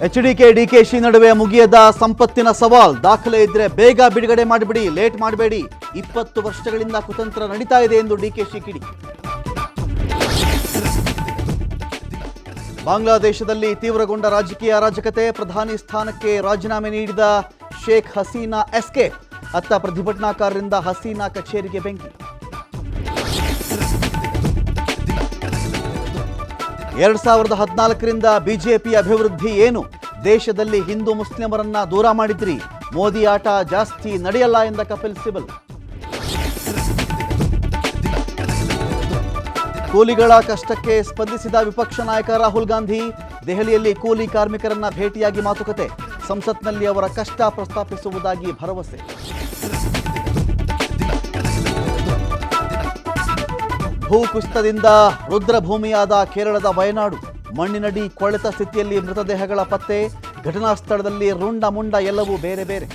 HDK DKShi ನಡುವೆ ಮುಗಿಯದ ಸಂಪತ್ತಿನ ಸವಾಲ್. ದಾಖಲೆ ಇದ್ರೆ ಬೇಗ ಬಿಡುಗಡೆ ಮಾಡಿಬಿಡಿ, ಲೇಟ್ ಮಾಡಬೇಡಿ. 20 ವರ್ಷಗಳಿಂದ ಕುತಂತ್ರ ನಡೀತಾ ಇದೆ ಎಂದು ಡಿಕೆಶಿ ಕಿಡಿ. ಬಾಂಗ್ಲಾದೇಶದಲ್ಲಿ ತೀವ್ರಗೊಂಡ ರಾಜಕೀಯ ಅರಾಜಕತೆ. ಪ್ರಧಾನಿ ಸ್ಥಾನಕ್ಕೆ ರಾಜೀನಾಮೆ ನೀಡಿದ ಶೇಖ್ ಹಸೀನಾ ಎಸ್ಕೇಪ್. ಅತ್ತ ಪ್ರತಿಭಟನಾಕಾರರಿಂದ ಹಸೀನಾ ಕಚೇರಿಗೆ ಬೆಂಕಿ. 2014ರಿಂದ ಬಿಜೆಪಿ ಅಭಿವೃದ್ಧಿ ಏನು? ದೇಶದಲ್ಲಿ ಹಿಂದೂ ಮುಸ್ಲಿಮರನ್ನ ದೂರ ಮಾಡಿದ್ರಿ, ಮೋದಿ ಆಟ ಜಾಸ್ತಿ ನಡೆಯಲ್ಲ ಎಂದ ಕಪಿಲ್ ಸಿಬಲ್. ಕೂಲಿಗಳ ಕಷ್ಟಕ್ಕೆ ಸ್ಪಂದಿಸಿದ ವಿಪಕ್ಷ ನಾಯಕ ರಾಹುಲ್ ಗಾಂಧಿ. ದೆಹಲಿಯಲ್ಲಿ ಕೂಲಿ ಕಾರ್ಮಿಕರನ್ನ ಭೇಟಿಯಾಗಿ ಮಾತುಕತೆ. ಸಂಸತ್ನಲ್ಲಿ ಅವರ ಕಷ್ಟ ಪ್ರಸ್ತಾಪಿಸುವುದಾಗಿ ಭರವಸೆ. ಭೂಕುಸಿತದಿಂದ ರುದ್ರಭೂಮಿಯಾದ ಕೇರಳದ ವಯನಾಡು. ಮಣ್ಣಿನಡಿ ಕೊಳೆತ ಸ್ಥಿತಿಯಲ್ಲಿ ಮೃತದೇಹಗಳ ಪತ್ತೆ. ಘಟನಾ ಸ್ಥಳದಲ್ಲಿ ರುಂಡ ಮುಂಡ ಎಲ್ಲವೂ ಬೇರೆ ಬೇರೆ.